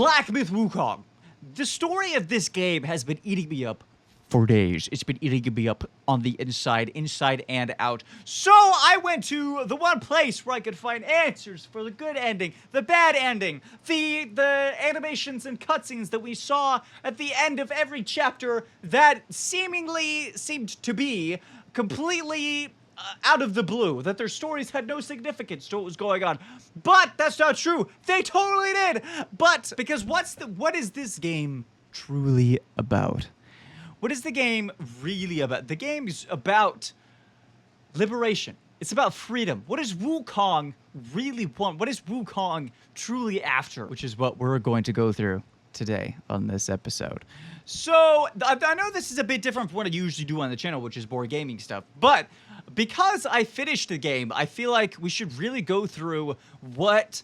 Black Myth Wukong. The story of this game has been eating me up for days. It's been eating me up on the inside and out. So I went to the one place where I could find answers for the good ending, the bad ending, the animations and cutscenes that we saw at the end of every chapter that seemingly seemed to be completely out of the blue, that their stories had no significance to what was going on. But that's not true. They totally did. But because what is this game truly about? What is the game really about? The game is about liberation. It's about freedom. What does Wukong really want? What is Wukong truly after? Which is what we're going to go through today on this episode. So I know this is a bit different from what I usually do on the channel, which is board gaming stuff, but because I finished the game, I feel like we should really go through what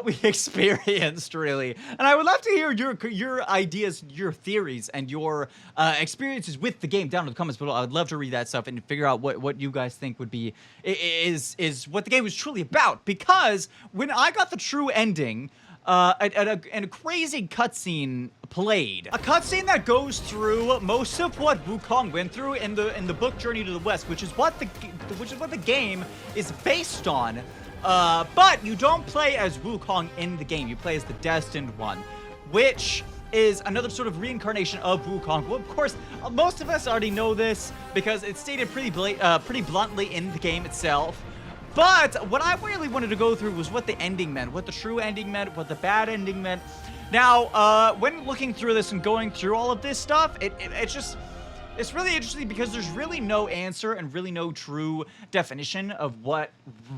we experienced, really. And I would love to hear your ideas, your theories, and your experiences with the game down in the comments below. I would love to read that stuff and figure out what you guys think would be is what the game was truly about. Because when I got the true ending, and a crazy cutscene played. A cutscene that goes through most of what Wukong went through in the book Journey to the West, which is what the game is based on. But you don't play as Wukong in the game. You play as the Destined One, which is another sort of reincarnation of Wukong. Well, of course, most of us already know this because it's stated pretty bluntly in the game itself. But what I really wanted to go through was what the ending meant, what the true ending meant, what the bad ending meant. Now, when looking through this and going through all of this stuff, it's really interesting because there's really no answer and really no true definition of what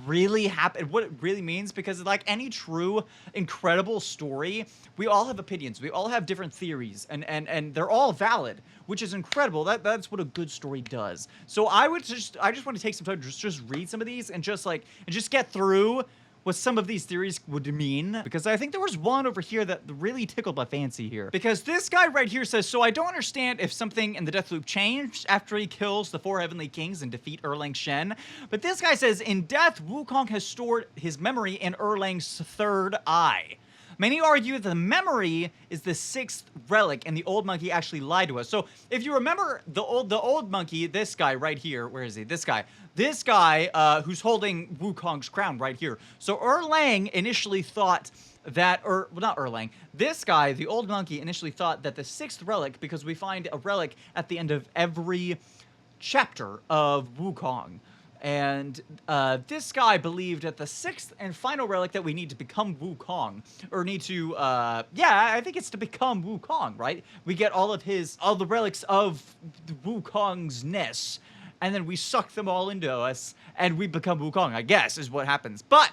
really happened, what it really means, because like any true, incredible story, we all have opinions, we all have different theories, and they're all valid, which is incredible. That's what a good story does. So I just want to take some time to just read some of these and just get through what some of these theories would mean, because I think there was one over here that really tickled my fancy here. Because this guy right here says, so I don't understand if something in the death loop changed after he kills the 4 heavenly kings and defeat Erlang Shen. But this guy says, in death, Wukong has stored his memory in Erlang's third eye. Many argue that the memory is the 6th relic, and the old monkey actually lied to us. So if you remember the old monkey, this guy right here, where is he? This guy who's holding Wukong's crown right here. So Erlang initially thought that, or well, not Erlang, this guy, the old monkey, initially thought that the 6th relic, because we find a relic at the end of every chapter of Wukong. And this guy believed that the 6th and final relic that we need to become Wukong, or need to, yeah, I think it's to become Wukong, right? We get all the relics of Wukong's ness, and then we suck them all into us, and we become Wukong, I guess, is what happens. But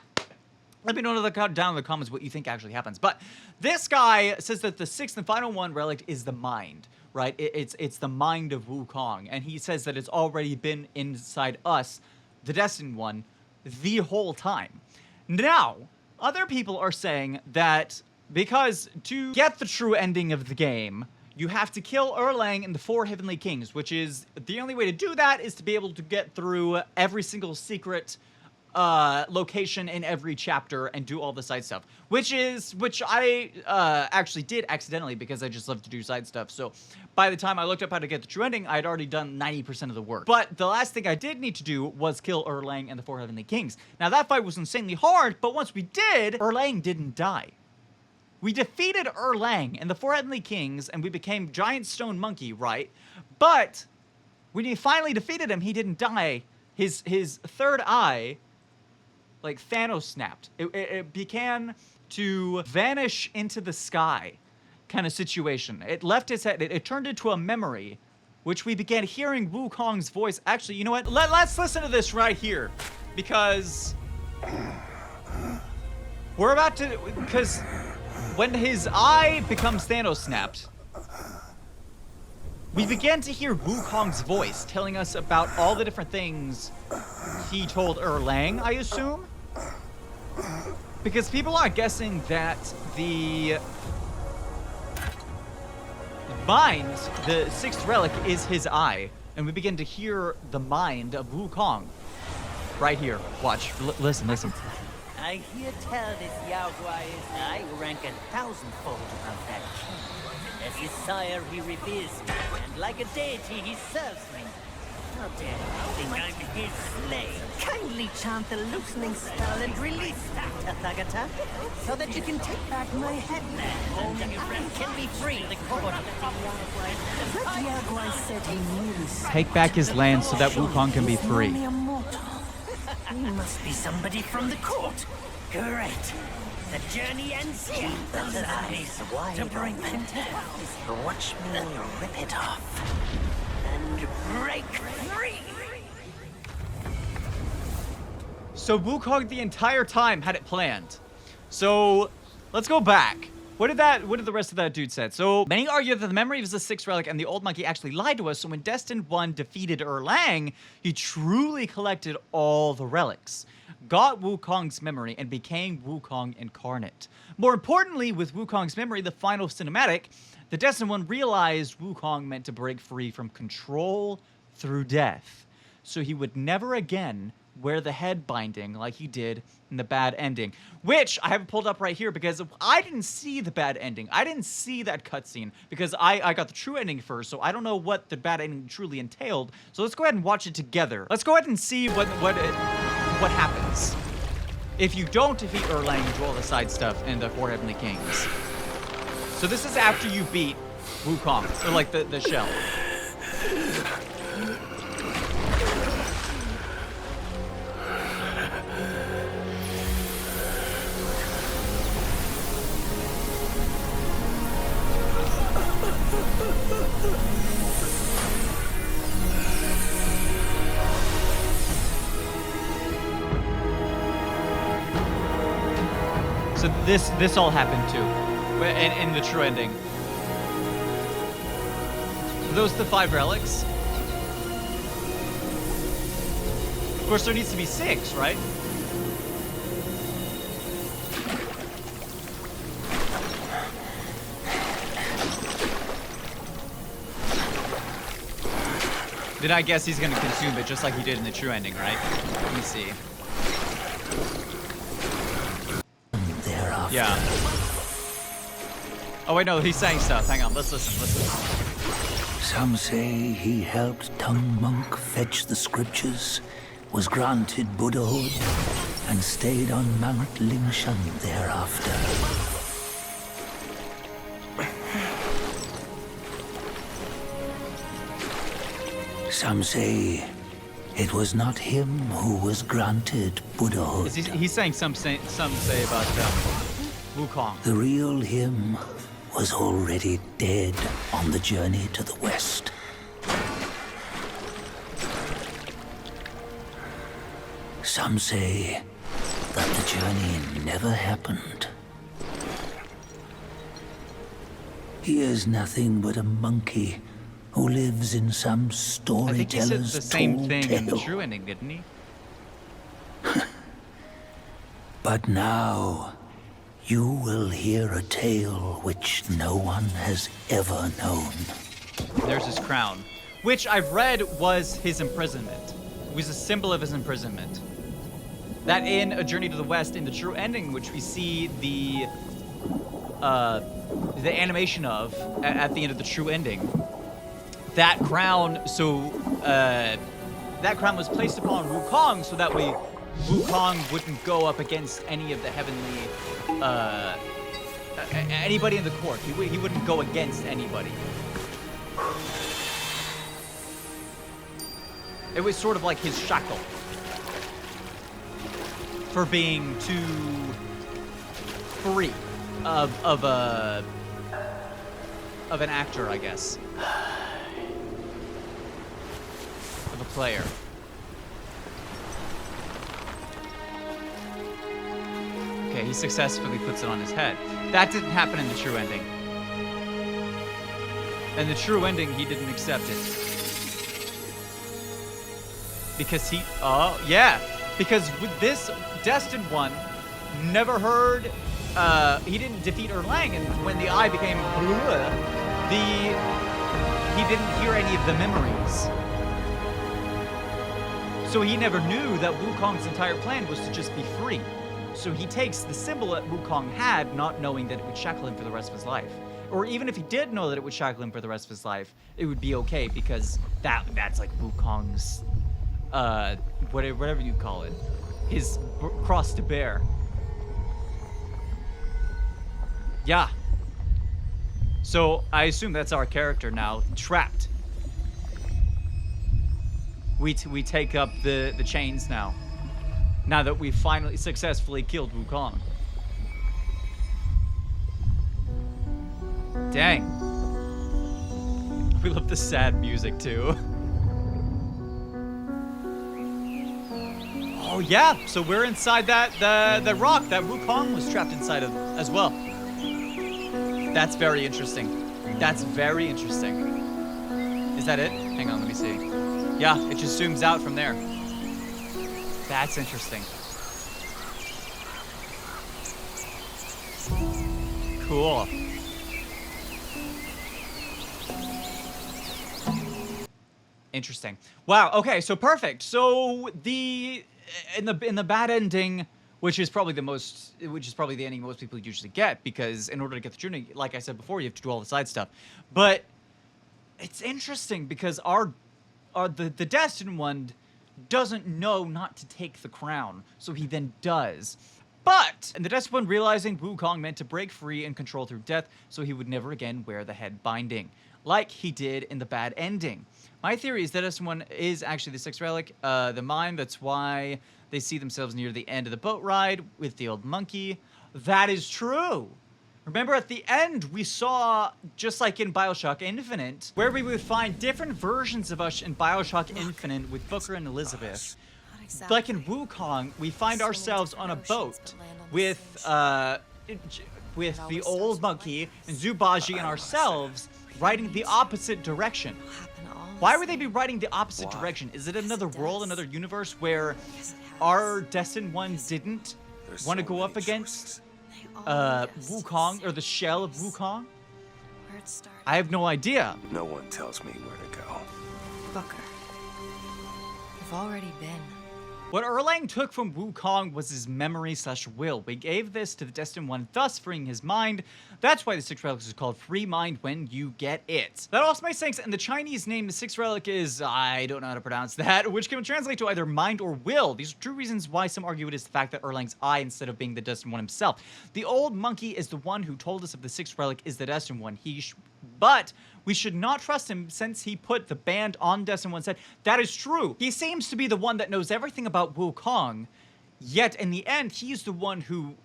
let me know down in the comments what you think actually happens. But this guy says that the 6th and final one relic is the mind, right? It's the mind of Wukong, and he says that it's already been inside us, the Destined One, the whole time. Now, other people are saying that because to get the true ending of the game, you have to kill Erlang and the 4 heavenly kings, which is the only way to do that is to be able to get through every single secret location in every chapter and do all the side stuff, which I actually did accidentally because I just love to do side stuff. So by the time I looked up how to get the true ending, I'd already done 90% of the work. But the last thing I did need to do was kill Erlang and the 4 heavenly kings. Now that fight was insanely hard, but once we did, Erlang didn't die. We defeated Erlang and the 4 heavenly kings, and we became giant stone monkey, right? But when we finally defeated him, he didn't die. His third eye, like Thanos snapped. It began to vanish into the sky kind of situation. It left its head. It turned into a memory, which we began hearing Wukong's voice. Actually, you know what? Let's listen to this right here, because we're about to, because when his eye becomes Thanos snapped, we began to hear Wukong's voice telling us about all the different things he told Erlang, I assume. Because people are guessing that the mind, the 6th relic, is his eye. And we begin to hear the mind of Wukong right here. Watch. Listen. I I hear tell this Yao Guai is I rank 1,000-fold above that king. As his sire he reveres me, and like a deity he serves me. How dare you think I'm his slave? Kindly chant the loosening spell and release that, Tathagata, so that you can take back my headband and I can be free. The court of the Yao Guai said he knew. Take back his land so that Wukong can be free. He must be somebody from the court. Great. The journey ends here. Those eyes to bring them down. Watch me rip it off and break free. So Wukong the entire time had it planned. So let's go back. What did the rest of that dude said? So many argue that the memory of the sixth relic and the old monkey actually lied to us. So when Destined One defeated Erlang, he truly collected all the relics, got Wukong's memory, and became Wukong incarnate. More importantly, with Wukong's memory, the final cinematic, the Destined One realized Wukong meant to break free from control through death. So he would never again wear the head binding like he did in the bad ending, which I have pulled up right here because I didn't see the bad ending. I didn't see that cutscene because I got the true ending first, so I don't know what the bad ending truly entailed. So let's go ahead and watch it together. Let's go ahead and see what happens if you don't defeat Erlang and do all the side stuff and the Four Heavenly Kings. So this is after you beat Wukong, or like the shell. So this all happened too, in the true ending. So those are the 5 relics. Of course, there needs to be 6, right? Then I guess he's gonna consume it just like he did in the true ending, right? Let me see. Yeah. Oh wait, no, he's saying stuff. Hang on, let's listen. Some say he helped Tung Monk fetch the scriptures, was granted Buddhahood, and stayed on Mount Lingshan thereafter. Some say it was not him who was granted Buddhahood. He's saying some say about Wukong. The real him was already dead on the journey to the west. Some say that the journey never happened. He is nothing but a monkey who lives in some storyteller's I think he said the same thing tale. in the true ending, didn't he? But now, you will hear a tale which no one has ever known. There's his crown, which I've read was his imprisonment. It was a symbol of his imprisonment. That in A Journey to the West, in the true ending, which we see the animation of at the end of the true ending, that crown, that crown was placed upon Wukong so that Wukong wouldn't go up against any of the heavenly, anybody in the court. He wouldn't go against anybody. It was sort of like his shackle for being too free of an actor, I guess. Of a player. Okay, he successfully puts it on his head. That didn't happen in the true ending. In the true ending, he didn't accept it. Because because with this Destined One, never heard, he didn't defeat Erlang, and when the eye became he didn't hear any of the memories. So he never knew that Wukong's entire plan was to just be free. So he takes the symbol that Wukong had, not knowing that it would shackle him for the rest of his life. Or even if he did know that it would shackle him for the rest of his life, it would be okay because that's like Wukong's, whatever you call it, his cross to bear. Yeah. So I assume that's our character now, trapped. We take up the chains now. Now that we've finally successfully killed Wukong. Dang. We love the sad music too. Oh yeah, so we're inside the rock that Wukong was trapped inside of as well. That's very interesting. That's very interesting. Is that it? Hang on, let me see. Yeah, it just zooms out from there. That's interesting. Cool. Interesting. Wow. Okay. So perfect. So in the bad ending, which is probably the ending most people usually get, because in order to get the journey, like I said before, you have to do all the side stuff. But it's interesting because the Destined One doesn't know not to take the crown, so he then does. But and the Destined One, realizing Wukong meant to break free and control through death, so he would never again wear the head binding, like he did in the bad ending. My theory is that Destined One is actually the sixth relic, the mine. That's why they see themselves near the end of the boat ride with the old monkey. That is true. Remember at the end, we saw, just like in BioShock Infinite, where we would find different versions of us in BioShock Infinite with Booker and Elizabeth. Exactly. Like in Wukong, we find ourselves on a boat with the old monkey and Zubaji and ourselves riding the opposite direction. Why would they be riding the opposite direction? Is it another world, another universe where our Destined One didn't want to go up against Wukong, or the shell of Wukong? I have no idea. No one tells me where to go. Booker, you've already been. What Erlang took from Wukong was his memory/will. We gave this to the Destined One, thus freeing his mind. That's why the sixth relic is called Free Mind when you get it. That also makes sense, and the Chinese name the sixth relic is, I don't know how to pronounce that, which can translate to either mind or will. These are true reasons why some argue it is the fact that Erlang's eye instead of being the Destined One himself. The old monkey is the one who told us if the sixth relic is the Destined One. But we should not trust him since he put the band on Destined One's head. That is true. He seems to be the one that knows everything about Wukong, yet in the end, he's the one who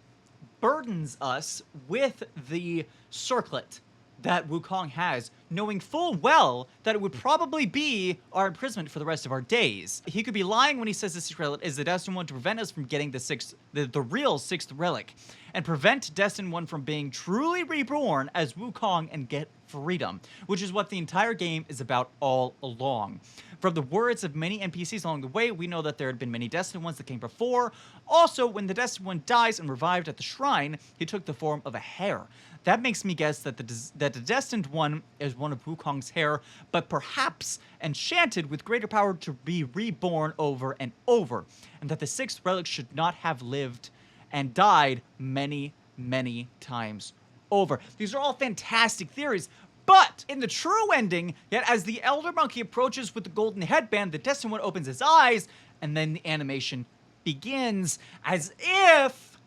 burdens us with the circlet that Wukong has, knowing full well that it would probably be our imprisonment for the rest of our days. He could be lying when he says the sixth relic is the Destined One to prevent us from getting the real sixth relic, and prevent Destined One from being truly reborn as Wukong and get freedom, which is what the entire game is about all along. From the words of many NPCs along the way, we know that there had been many Destined Ones that came before. Also, when the Destined One dies and revived at the shrine, he took the form of a hare. That makes me guess that the Destined One is one of Wukong's hare, but perhaps enchanted with greater power to be reborn over and over, and that the sixth relic should not have lived and died many, many times over. These are all fantastic theories, but in the true ending, yet as the elder monkey approaches with the golden headband, the Destined One opens his eyes, and then the animation begins as if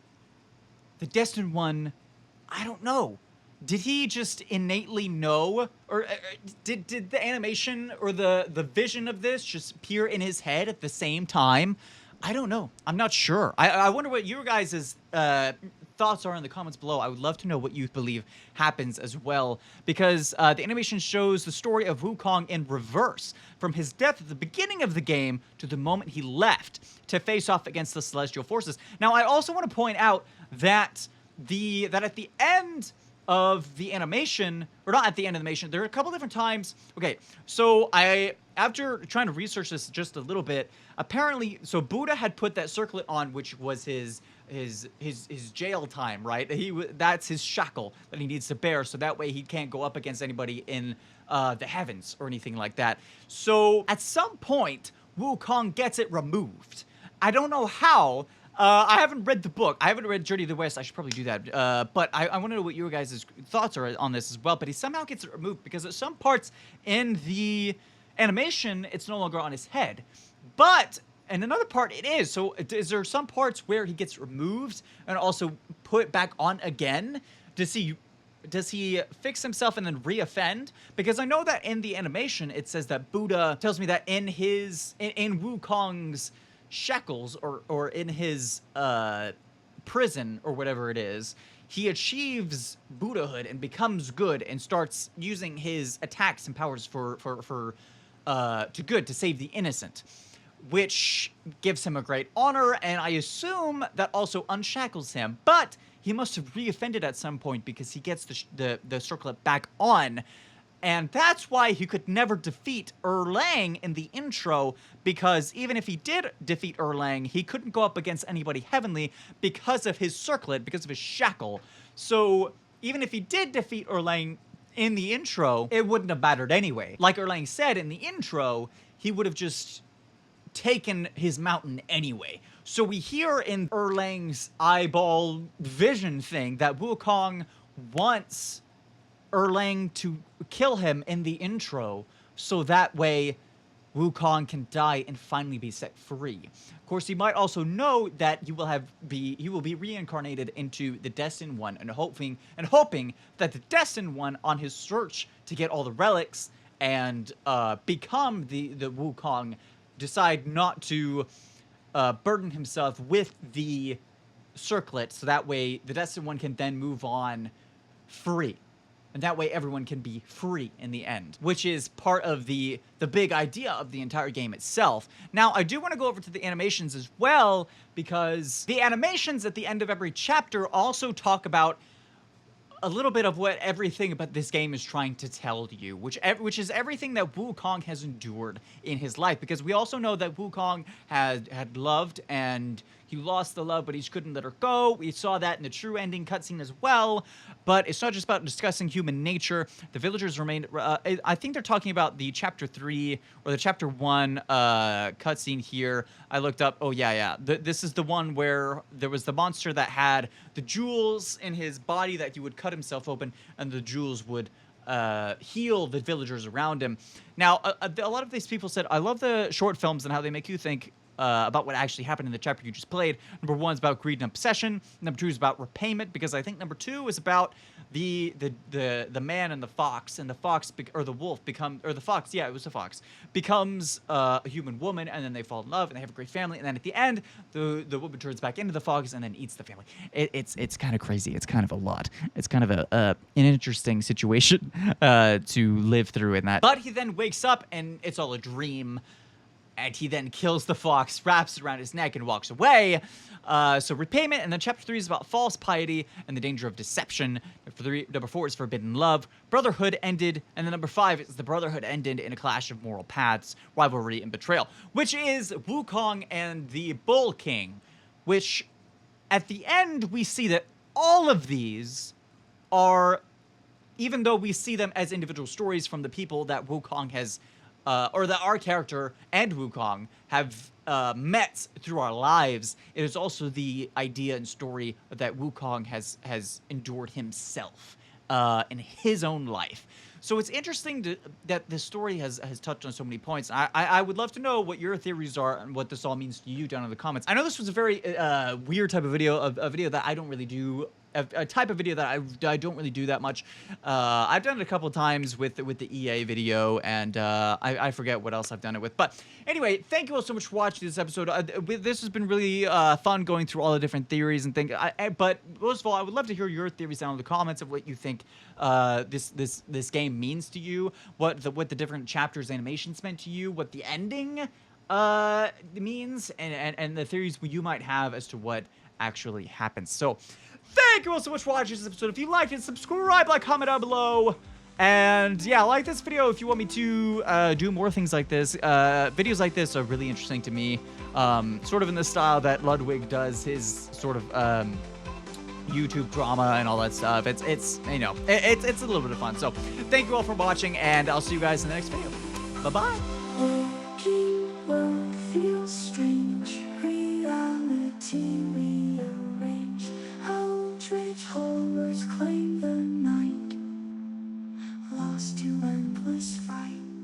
the Destined One, I don't know, did he just innately know, or did the animation or the vision of this just appear in his head at the same time? I don't know. I'm not sure. I wonder what your guys' thoughts are in the comments below. I would love to know what you believe happens as well, because the animation shows the story of Wukong in reverse, from his death at the beginning of the game to the moment he left to face off against the celestial forces. Now, I also want to point out that at the end of the animation, or not at the end of the animation, there are a couple different times. Okay, so after trying to research this just a little bit, apparently, so Buddha had put that circlet on, which was his jail time, right? That's his shackle that he needs to bear, so that way he can't go up against anybody in the heavens or anything like that. So at some point, Wukong gets it removed. I don't know how. I haven't read the book. I haven't read Journey to the West. I should probably do that. But I want to know what your guys' thoughts are on this as well. But he somehow gets it removed because at some parts in the animation, it's no longer on his head. But in another part, it is. So is there some parts where he gets removed and also put back on again? Does he fix himself and then re-offend? Because I know that in the animation, it says that Buddha tells me that in Wukong's shackles or in his prison or whatever it is, he achieves Buddhahood and becomes good and starts using his attacks and powers to good, to save the innocent, which gives him a great honor, and I assume that also unshackles him. But he must have re-offended at some point because he gets the circlet back on. And that's why he could never defeat Erlang in the intro, because even if he did defeat Erlang, he couldn't go up against anybody heavenly because of his circlet, because of his shackle. So even if he did defeat Erlang in the intro, it wouldn't have mattered anyway. Like Erlang said in the intro, he would have just taken his mountain anyway. So we hear in Erlang's eyeball vision thing that Wukong wants Erlang to kill him in the intro, so that way Wukong can die and finally be set free. Of course, he might also know that he will be reincarnated into the Destined One, and hoping that the Destined One, on his search to get all the relics and become the Wukong, decide not to burden himself with the circlet, so that way the Destined One can then move on free. And that way everyone can be free in the end, which is part of the big idea of the entire game itself. Now, I do want to go over to the animations as well, because the animations at the end of every chapter also talk about a little bit of what everything about this game is trying to tell you, which is everything that Wukong has endured in his life. Because we also know that Wukong had loved, and he lost the love, but he couldn't let her go. We saw that in the true ending cutscene as well. But it's not just about discussing human nature. The villagers remained... I think they're talking about the Chapter 3 or the Chapter 1 cutscene here. I looked up... Oh, yeah. This is the one where there was the monster that had the jewels in his body that he would cut himself open, and the jewels would heal the villagers around him. Now, a lot of these people said, I love the short films and how they make you think about what actually happened in the chapter you just played. Number 1 is about greed and obsession. Number 2 is about repayment, because I think number 2 is about the man and the fox, and the fox or the wolf the fox, yeah, it was the fox, becomes a human woman, and then they fall in love and they have a great family, and then at the end the woman turns back into the fox and then eats the family. It's kind of crazy. It's kind of a lot. It's kind of an interesting situation to live through in that. But he then wakes up and it's all a dream. And he then kills the fox, wraps it around his neck, and walks away. So repayment, and then Chapter 3 is about false piety and the danger of deception. Number 4 is forbidden love. Brotherhood ended, and then number 5 is the Brotherhood ended in a clash of moral paths, rivalry, and betrayal, which is Wukong and the Bull King, which at the end we see that all of these are, even though we see them as individual stories from the people that Wukong has or that our character and Wukong have met through our lives, it is also the idea and story that Wukong has endured himself in his own life. So it's interesting that this story has touched on so many points. I would love to know what your theories are and what this all means to you down in the comments. I know this was a very weird type of video, a video that I don't really do, a type of video that I don't really do that much. I've done it a couple of times with the EA video, and I forget what else I've done it with. But anyway, thank you all so much for watching this episode. This has been really fun going through all the different theories and things. But most of all, I would love to hear your theories down in the comments of what you think this game means to you, what the different chapters animations meant to you, what the ending means, and the theories you might have as to what actually happens. So thank you all so much for watching this episode. If you liked it, subscribe, like, comment down below. And yeah, like this video if you want me to do more things like this. Videos like this are really interesting to me. Sort of in the style that Ludwig does his sort of YouTube drama and all that stuff. It's you know, it's a little bit of fun. So thank you all for watching, and I'll see you guys in the next video. Bye-bye. World feels strange, reality lost too much.